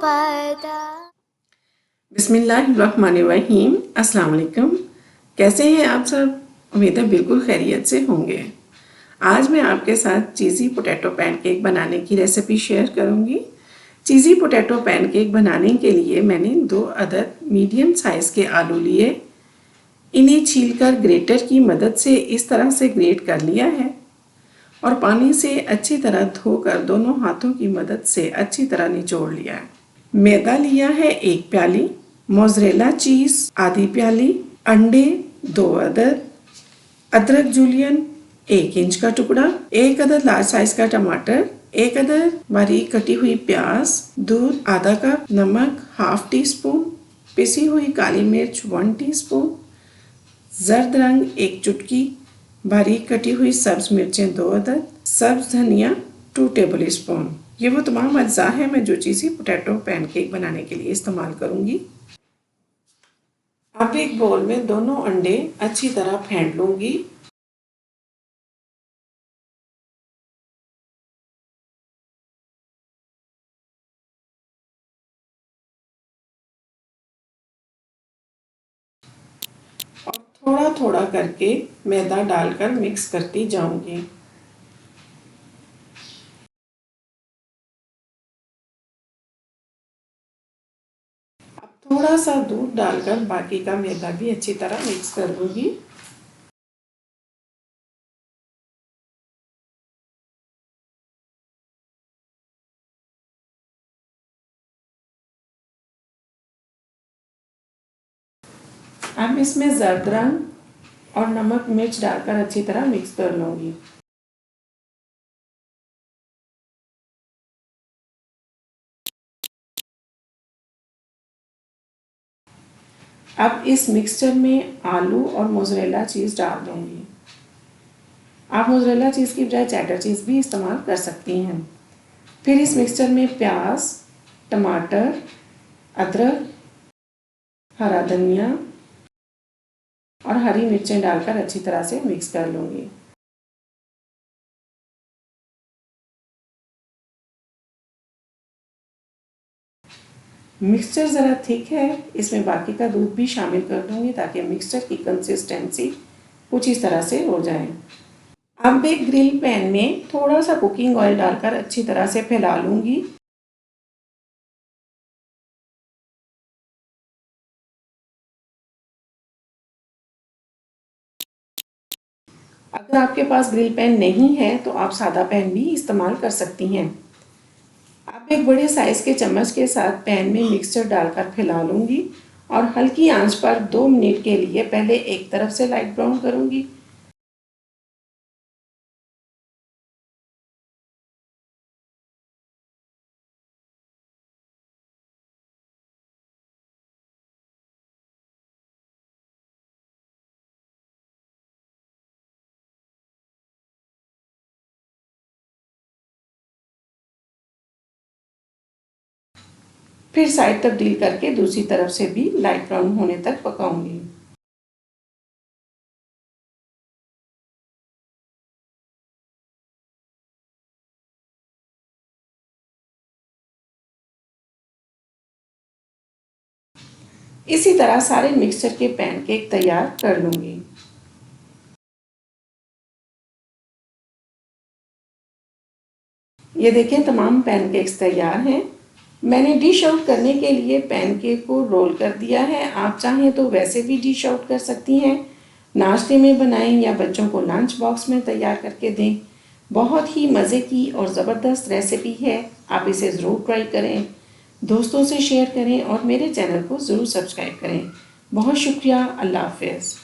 बदा। बिस्मिल्लाहिर्रहमानिर्रहीम। अस्सलाम वालेकुम। कैसे हैं आप सब? उम्मीद है बिल्कुल खैरियत से होंगे। आज मैं आपके साथ चीज़ी पोटैटो पैनकेक बनाने की रेसिपी शेयर करूंगी। चीज़ी पोटैटो पैनकेक बनाने के लिए मैंने 2 अदद मीडियम साइज़ के आलू लिए। इन्हें छीलकर ग्रेटर की मदद से इस तरह से ग्रेट कर लिया है और पानी से अच्छी तरह धोकर दोनों हाथों की मदद से अच्छी तरह निचोड़ लिया है। मैदा लिया है 1 प्याली, मोज़रेला चीज़ आधी प्याली, अंडे 2 अदद, अदरक जूलियन 1 इंच का टुकड़ा, 1 अदद लार्ज साइज का टमाटर, 1 अदद बारीक कटी हुई प्याज, दूध आधा कप, नमक हाफ टी स्पून, पिसी हुई काली मिर्च 1 टीस्पून, जर्द रंग 1 चुटकी, बारीक कटी हुई सब्ज मिर्चें 2 अदद, सब्ज धनिया 2 टेबल स्पून। ये वो तमाम अज्जा है मैं जो चीज़ी पोटैटो पैनकेक बनाने के लिए इस्तेमाल करूंगी। अब एक बोल में दोनों अंडे अच्छी तरह फेंट लूंगी। और थोड़ा थोड़ा करके मैदा डालकर मिक्स करती जाऊंगी। अब थोड़ा सा दूध डालकर बाकी का मैदा भी अच्छी तरह मिक्स कर दूंगी। अब इसमें जर्द रंग और नमक मिर्च डालकर अच्छी तरह मिक्स कर लूंगी। अब इस मिक्सचर में आलू और मोज़रेला चीज़ डाल दूंगी। आप मोज़रेला चीज़ की बजाय चेडर चीज़ भी इस्तेमाल कर सकती हैं। फिर इस मिक्सचर में प्याज, टमाटर, अदरक, हरा धनिया और हरी मिर्चें डालकर अच्छी तरह से मिक्स कर लूँगी। मिक्सचर ज़रा थिक है, इसमें बाकी का दूध भी शामिल कर दूँगी ताकि मिक्सचर की कंसिस्टेंसी कुछ इस तरह से हो जाए। अब एक ग्रिल पैन में थोड़ा सा कुकिंग ऑयल डालकर अच्छी तरह से फैला लूँगी। अगर आपके पास ग्रिल पैन नहीं है तो आप सादा पैन भी इस्तेमाल कर सकती हैं। अब एक बड़े साइज़ के चम्मच के साथ पैन में मिक्सचर डालकर फैला लूँगी और हल्की आंच पर 2 मिनट के लिए पहले एक तरफ से लाइट ब्राउन करूँगी। फिर साइड तब्दील करके दूसरी तरफ से भी लाइट ब्राउन होने तक पकाऊंगी। इसी तरह सारे मिक्सचर के पैनकेक तैयार कर लूँगी। ये देखें तमाम पैनकेक्स तैयार हैं। मैंने डिश आउट करने के लिए पैनकेक को रोल कर दिया है। आप चाहें तो वैसे भी डिश आउट कर सकती हैं, नाश्ते में बनाएं या बच्चों को लंच बॉक्स में तैयार करके दें। बहुत ही मज़े की और ज़बरदस्त रेसिपी है, आप इसे ज़रूर ट्राई करें, दोस्तों से शेयर करें और मेरे चैनल को ज़रूर सब्सक्राइब करें। बहुत शुक्रिया। अल्लाह हाफ़िज़।